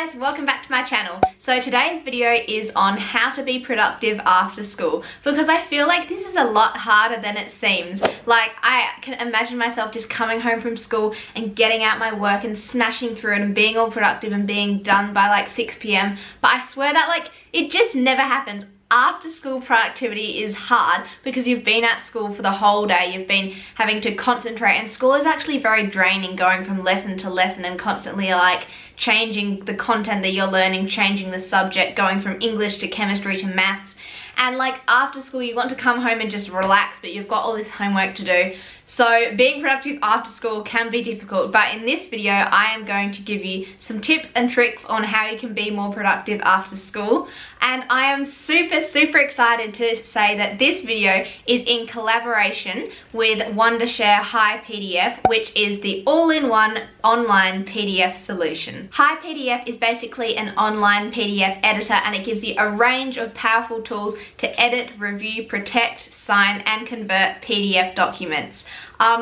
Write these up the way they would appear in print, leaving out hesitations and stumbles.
guys, welcome back to my channel. So today's video is on how to be productive after school, because I feel like this is a lot harder than it seems. Like, I can imagine myself just coming home from school and getting out my work and smashing through it and being all productive and being done by like 6 p.m. But I swear that like it just never happens. After school productivity is hard because you've been at school for the whole day, you've been having to concentrate, and school is actually very draining, going from lesson to lesson and constantly like changing the content that you're learning, changing the subject, going from English to chemistry to maths. And like after school you want to come home and just relax, but you've got all this homework to do. So being productive after school can be difficult, but in this video I am going to give you some tips and tricks on how you can be more productive after school. And I am super excited to say that this video is in collaboration with Wondershare HiPDF, which is the all-in-one online PDF solution. HiPDF is basically an online PDF editor, and it gives you a range of powerful tools to edit, review, protect, sign and convert PDF documents.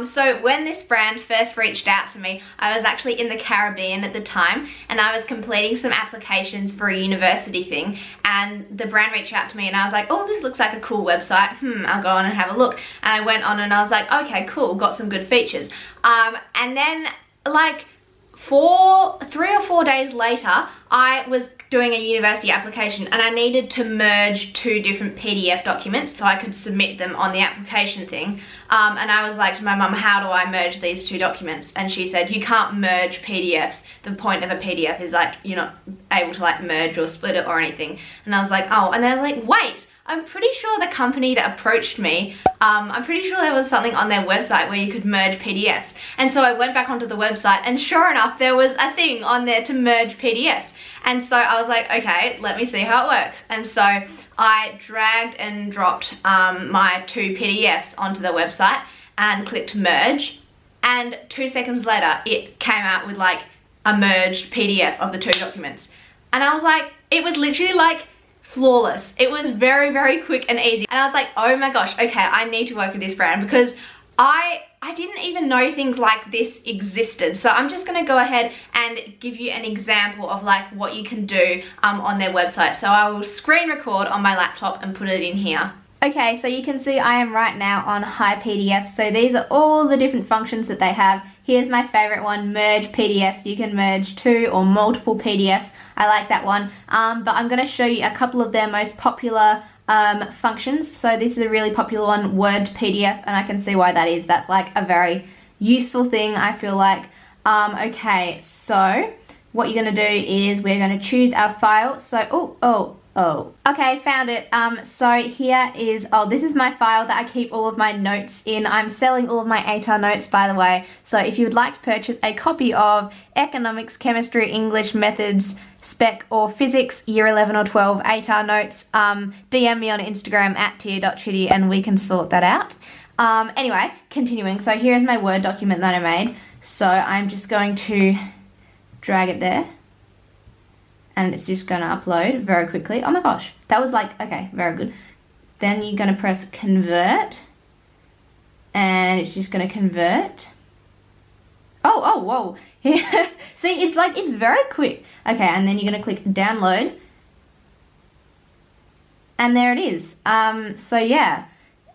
So when this brand first reached out to me, I was actually in the Caribbean at the time, and I was completing some applications for a university thing, and the brand reached out to me and I was like, oh, this looks like a cool website, I'll go on and have a look. And I went on and I was like, okay, cool, got some good features. And then like 3 or 4 days later, I was doing a university application and I needed to merge 2 different PDF documents so I could submit them on the application thing. And I was like to my mum, how do I merge these 2 documents? And she said, you can't merge PDFs. The point of a PDF is like, you're not able to like merge or split it or anything. And I was like, oh, and then I was like, wait, I'm pretty sure the company that approached me, I'm pretty sure there was something on their website where you could merge PDFs. And so I went back onto the website and sure enough, there was a thing on there to merge PDFs. And so I was like, okay, let me see how it works. And so I dragged and dropped my 2 PDFs onto the website and clicked merge. And 2 seconds later, it came out with like a merged PDF of the 2 documents. And I was like, it was literally like flawless. It was very quick and easy. And I was like, oh my gosh, okay, I need to work with this brand, because I didn't even know things like this existed. So I'm just gonna go ahead and give you an example of like what you can do on their website. So I will screen record on my laptop and put it in here. Okay, so you can see I am right now on HiPDF. So these are all the different functions that they have. Here's my favorite one, merge PDFs. You can merge 2 or multiple PDFs. I like that one. But I'm going to show you a couple of their most popular functions. So this is a really popular one, Word to PDF, and I can see why that is. That's like a very useful thing, I feel like. Okay, so what you're going to do is we're going to choose our file. So, okay, found it. So here is, this is my file that I keep all of my notes in. I'm selling all of my ATAR notes, by the way. So if you would like to purchase a copy of Economics, Chemistry, English, Methods, Spec or Physics, Year 11 or 12 ATAR notes, DM me on Instagram at tia.chitty and we can sort that out. Anyway, continuing. So here's my Word document that I made. So I'm just going to drag it there. And it's just going to upload very quickly. Oh my gosh, that was like, okay, very good. Then you're going to press convert, and it's just going to convert. Oh, whoa. See, it's like, it's very quick. Okay, and then you're going to click download. And there it is. So yeah,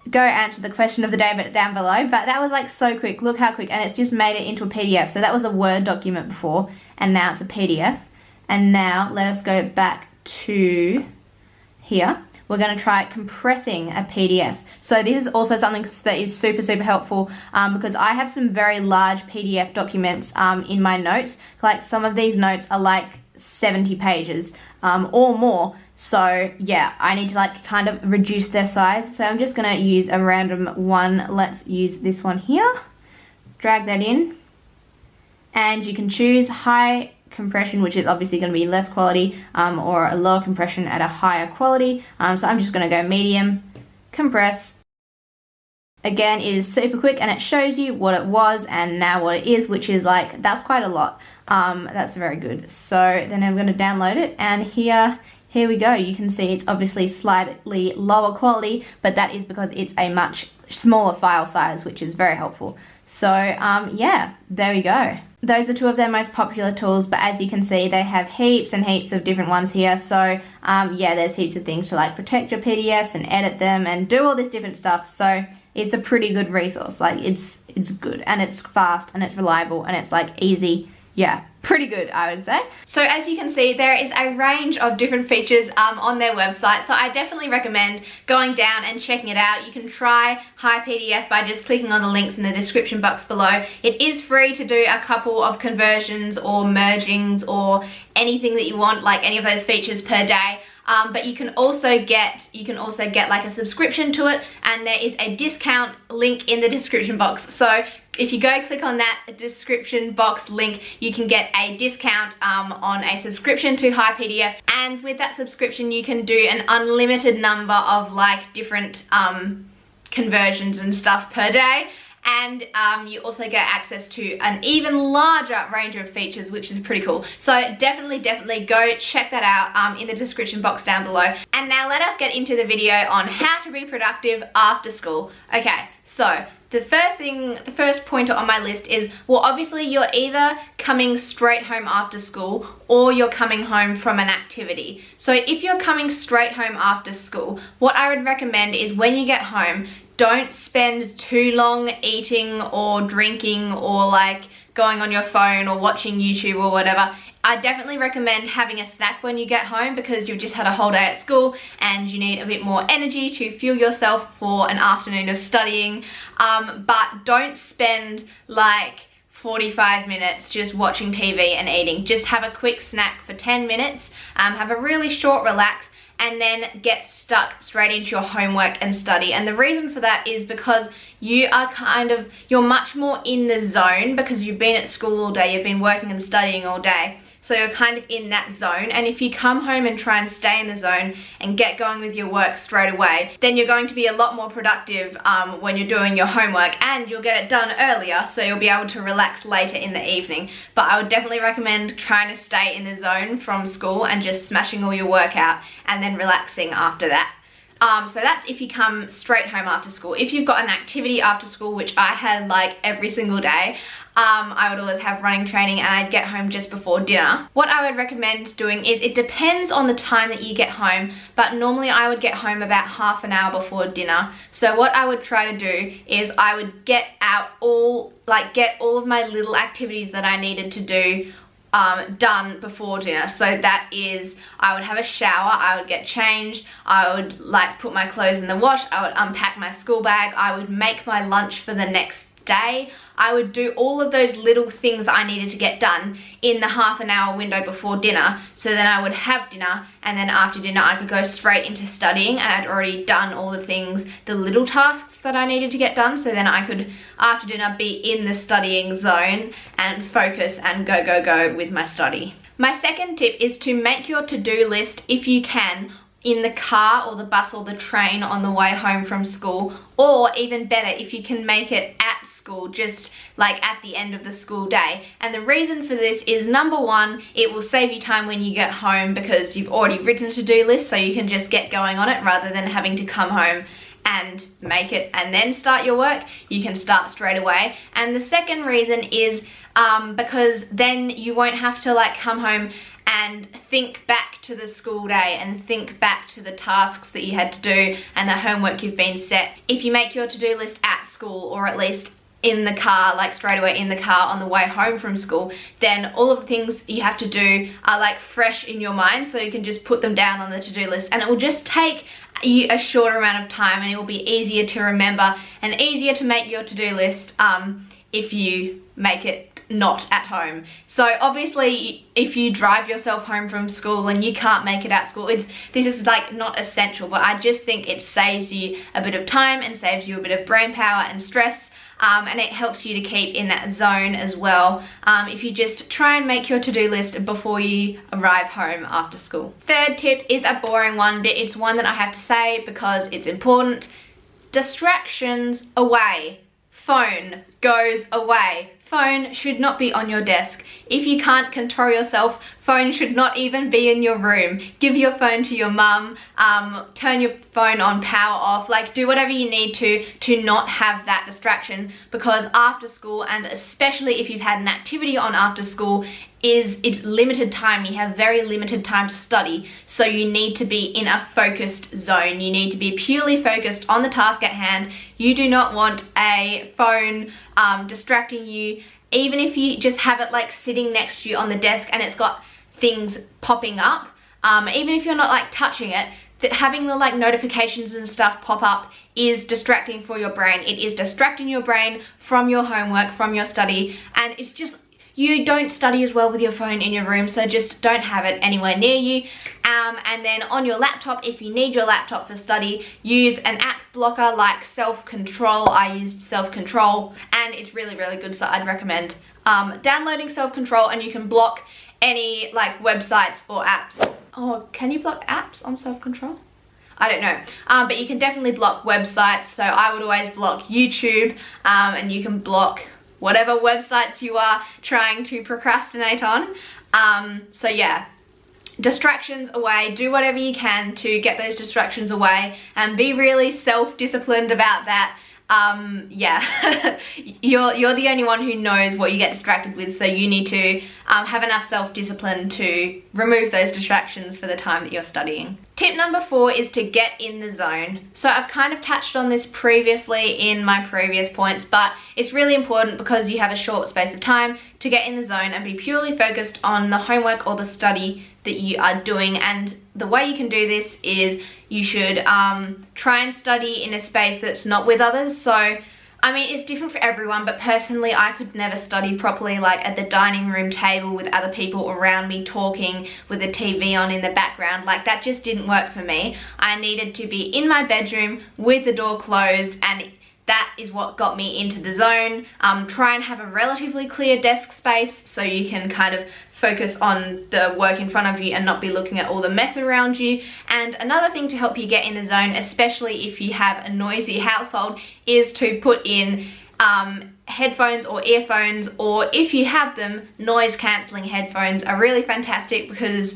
go answer the question of the day but down below. But that was like so quick. Look how quick. And it's just made it into a PDF. So that was a Word document before, and now it's a PDF. And now let us go back to here. We're going to try compressing a PDF. So this is also something that is super helpful because I have some very large PDF documents in my notes. Like some of these notes are like 70 pages or more. So yeah, I need to like kind of reduce their size. So I'm just going to use a random one. Let's use this one here. Drag that in. And you can choose high compression, which is obviously going to be less quality, or a lower compression at a higher quality. So I'm just going to go medium, compress. Again, it is super quick and it shows you what it was and now what it is, which is like, that's quite a lot. That's very good. So then I'm going to download it, and here we go. You can see it's obviously slightly lower quality, but that is because it's a much smaller file size, which is very helpful. So yeah, there we go. those are two of their most popular tools, but as you can see, they have heaps and heaps of different ones here. So yeah, there's heaps of things to like protect your PDFs and edit them and do all this different stuff. So it's a pretty good resource. Like it's good and it's fast and it's reliable and it's like easy. Yeah, pretty good, I would say. So as you can see, there is a range of different features on their website. So I definitely recommend going down and checking it out. You can try HiPDF by just clicking on the links in the description box below. It is free to do a couple of conversions or mergings or anything that you want, like any of those features per day. But you can also get like a subscription to it, and there is a discount link in the description box. So if you go click on that description box link, you can get a discount on a subscription to HiPDF, and with that subscription you can do an unlimited number of like different conversions and stuff per day. And you also get access to an even larger range of features, which is pretty cool. So definitely go check that out in the description box down below. And now let us get into the video on how to be productive after school. Okay, so the first pointer on my list is, well, obviously you're either coming straight home after school or you're coming home from an activity. So if you're coming straight home after school, what I would recommend is when you get home, don't spend too long eating or drinking or like going on your phone or watching YouTube or whatever. I definitely recommend having a snack when you get home because you've just had a whole day at school and you need a bit more energy to fuel yourself for an afternoon of studying. But don't spend like 45 minutes just watching TV and eating. Just have a quick snack for 10 minutes, have a really short relax, and then get stuck straight into your homework and study. And the reason for that is because you're much more in the zone because you've been at school all day, you've been working and studying all day. So you're kind of in that zone, and if you come home and try and stay in the zone and get going with your work straight away, then you're going to be a lot more productive when you're doing your homework, and you'll get it done earlier, so you'll be able to relax later in the evening. But I would definitely recommend trying to stay in the zone from school and just smashing all your work out and then relaxing after that. So that's if you come straight home after school. If you've got an activity after school, which I had like every single day, I would always have running training and I'd get home just before dinner. What I would recommend doing is, it depends on the time that you get home, but normally I would get home about half an hour before dinner. So what I would try to do is I would get all of my little activities that I needed to do done before dinner. So that is, I would have a shower, I would get changed, I would like put my clothes in the wash, I would unpack my school bag, I would make my lunch for the next day. I would do all of those little things that I needed to get done in the half an hour window before dinner. So then I would have dinner, and then after dinner I could go straight into studying, and I'd already done all the things, the little tasks that I needed to get done. So then I could, after dinner, be in the studying zone and focus and go with my study. My second tip is to make your to-do list, if you can, in the car or the bus or the train on the way home from school, or even better, if you can make it at school, just like at the end of the school day. And the reason for this is, number one, it will save you time when you get home because you've already written a to-do list, so you can just get going on it rather than having to come home and make it and then start your work. You can start straight away. And the second reason is because then you won't have to like come home and think back to the school day and think back to the tasks that you had to do and the homework you've been set. If you make your to-do list at school, or at least in the car, like straight away in the car on the way home from school, then all of the things you have to do are like fresh in your mind, so you can just put them down on the to-do list, and it will just take you a shorter amount of time, and it will be easier to remember and easier to make your to-do list if you make it not at home. So obviously if you drive yourself home from school and you can't make it at school, this is like not essential, but I just think it saves you a bit of time and saves you a bit of brain power and stress. And it helps you to keep in that zone as well, if you just try and make your to-do list before you arrive home after school. Third tip is a boring one, but it's one that I have to say because it's important. Distractions away. Phone goes away. phone should not be on your desk. If you can't control yourself, phone should not even be in your room. Give your phone to your mum, turn your phone on power off, like do whatever you need to not have that distraction, because after school, and especially if you've had an activity on after school, it's limited time. You have very limited time to study, so you need to be in a focused zone. You need to be purely focused on the task at hand. You do not want a phone distracting you, even if you just have it like sitting next to you on the desk and it's got things popping up. Even if you're not like touching it, having the like notifications and stuff pop up is distracting for your brain. It is distracting your brain from your homework, from your study, and it's just, you don't study as well with your phone in your room, so just don't have it anywhere near you. And then on your laptop, if you need your laptop for study, use an app blocker like Self-Control. I used Self-Control and it's really, really good, so I'd recommend downloading Self-Control, and you can block any like websites or apps. Oh, can you block apps on Self-Control? I don't know, but you can definitely block websites, so I would always block YouTube, and you can block whatever websites you are trying to procrastinate on. So yeah, distractions away. Do whatever you can to get those distractions away, and be really self-disciplined about that. Yeah, you're the only one who knows what you get distracted with, so you need to have enough self-discipline to remove those distractions for the time that you're studying. Tip number 4 is to get in the zone. So I've kind of touched on this previously in my previous points, but it's really important because you have a short space of time to get in the zone and be purely focused on the homework or the study that you are doing. And the way you can do this is you should try and study in a space that's not with others. So I mean, it's different for everyone, but personally I could never study properly like at the dining room table with other people around me talking with the TV on in the background. Like, that just didn't work for me. I needed to be in my bedroom with the door closed, and that is what got me into the zone. Try and have a relatively clear desk space so you can kind of focus on the work in front of you and not be looking at all the mess around you. And another thing to help you get in the zone, especially if you have a noisy household, is to put in headphones or earphones, or if you have them, noise cancelling headphones are really fantastic because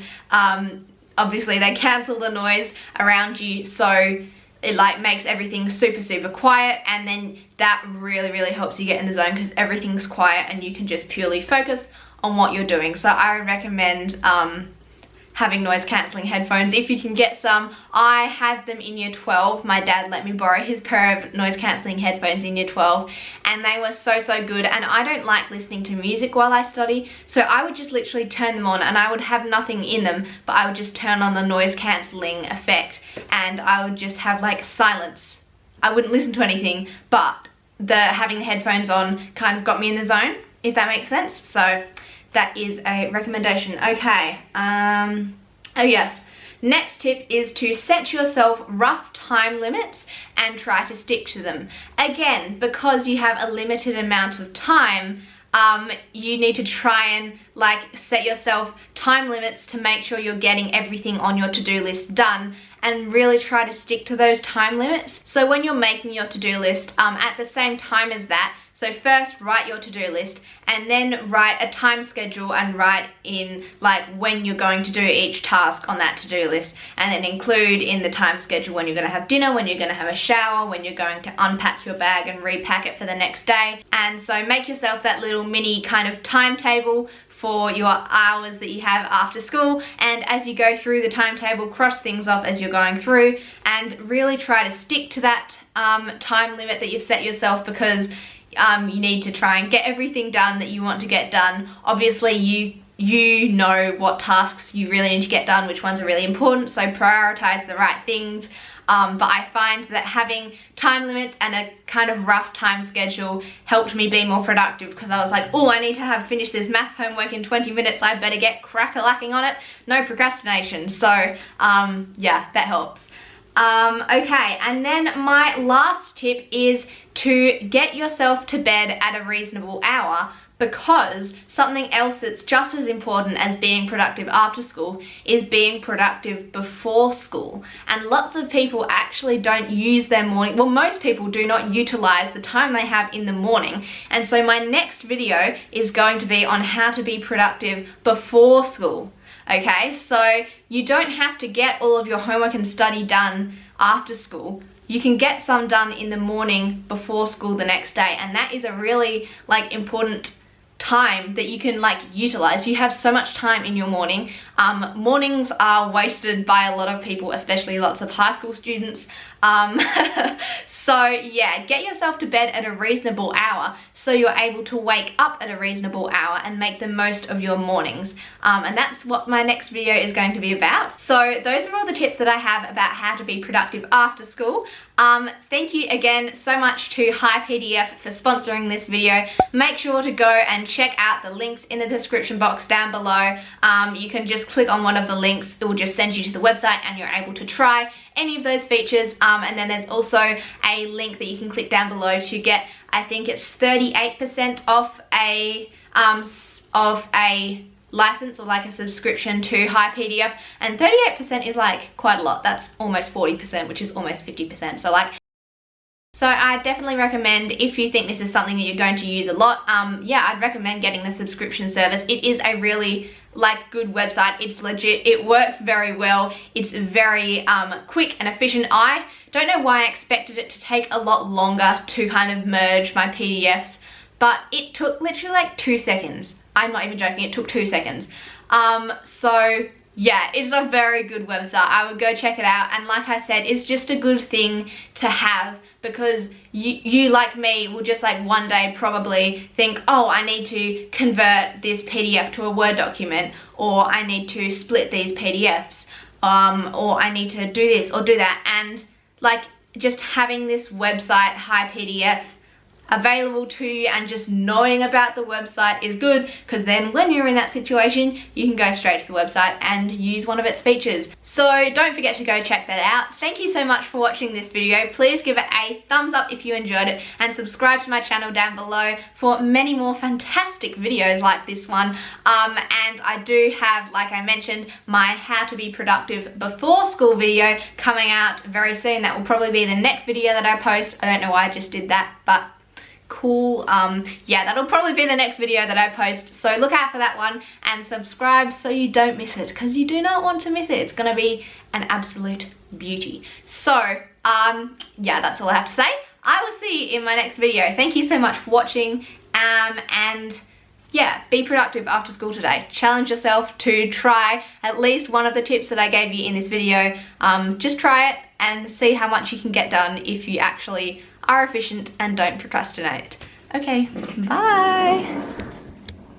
obviously they cancel the noise around you, so it like makes everything super quiet, and then that really helps you get in the zone because everything's quiet and you can just purely focus on what you're doing. So I recommend having noise cancelling headphones if you can get some. I had them in year 12. My dad let me borrow his pair of noise cancelling headphones in year 12, and they were so good. And I don't like listening to music while I study, so I would just literally turn them on and I would have nothing in them, but I would just turn on the noise cancelling effect and I would just have like silence. I wouldn't listen to anything, but having the headphones on kind of got me in the zone, if that makes sense. So that is a recommendation. Okay, oh yes, next tip is to set yourself rough time limits and try to stick to them. Again, because you have a limited amount of time, you need to try and like set yourself time limits to make sure you're getting everything on your to-do list done, and really try to stick to those time limits. So when you're making your to-do list, at the same time as that, so first write your to-do list and then write a time schedule and write in like when you're going to do each task on that to-do list, and then include in the time schedule when you're going to have dinner, when you're going to have a shower, when you're going to unpack your bag and repack it for the next day. And so make yourself that little mini kind of timetable for your hours that you have after school, and as you go through the timetable, cross things off as you're going through and really try to stick to that time limit that you've set yourself, because you need to try and get everything done that you want to get done. Obviously you know what tasks you really need to get done, which ones are really important, so prioritize the right things. But I find that having time limits and a kind of rough time schedule helped me be more productive, because I was like, oh, I need to have finished this maths homework in 20 minutes, I better get crack-a-lacking on it. No procrastination. So yeah, that helps. Okay, and then my last tip is to get yourself to bed at a reasonable hour, because something else that's just as important as being productive after school is being productive before school. And lots of people actually don't use their morning, well, most people do not utilize the time they have in the morning. And so my next video is going to be on how to be productive before school. Okay, so you don't have to get all of your homework and study done after school. You can get some done in the morning before school the next day, and that is a really like important time that you can like utilize. You have so much time in your morning. Mornings are wasted by a lot of people, especially lots of high school students. So yeah, get yourself to bed at a reasonable hour so you're able to wake up at a reasonable hour and make the most of your mornings. And that's what my next video is going to be about. So those are all the tips that I have about how to be productive after school. Thank you again so much to HiPDF for sponsoring this video. Make sure to go and check out the links in the description box down below. You can just click on one of the links. It will just send you to the website and you're able to try any of those features. And then there's also a link that you can click down below to get, I think it's 38% off a license or like a subscription to HiPDF, and 38% is like quite a lot. That's almost 40%, which is almost 50%. So I definitely recommend, if you think this is something that you're going to use a lot, yeah, I'd recommend getting the subscription service. It is a really like good website. It's legit. It works very well. It's very quick and efficient. I don't know why I expected it to take a lot longer to kind of merge my PDFs, but it took literally like 2 seconds. I'm not even joking, it took 2 seconds. So yeah, it's a very good website. I would go check it out. And like I said, it's just a good thing to have, because you like me will just like one day probably think, oh, I need to convert this PDF to a Word document, or I need to split these PDFs, or I need to do this or do that. And like just having this website, HiPDF, available to you and just knowing about the website is good, because then when you're in that situation you can go straight to the website and use one of its features. So don't forget to go check that out. Thank you so much for watching this video. Please give it a thumbs up if you enjoyed it, and subscribe to my channel down below for many more fantastic videos like this one. And I do have, like I mentioned, my how to be productive before school video coming out very soon. That will probably be the next video that I post. I don't know why I just did that, but cool. Yeah, that'll probably be the next video that I post, so look out for that one and subscribe so you don't miss it, because you do not want to miss it. It's gonna be an absolute beauty. So yeah, that's all I have to say. I will see you in my next video. Thank you so much for watching, and yeah, be productive after school today. Challenge yourself to try at least one of the tips that I gave you in this video. Just try it and see how much you can get done if you actually are efficient and don't procrastinate. Okay, bye.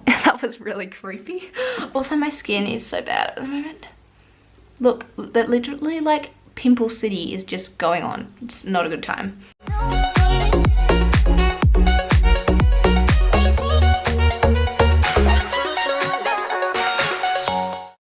That was really creepy. Also, my skin is so bad at the moment. Look, that literally like pimple city is just going on. It's not a good time.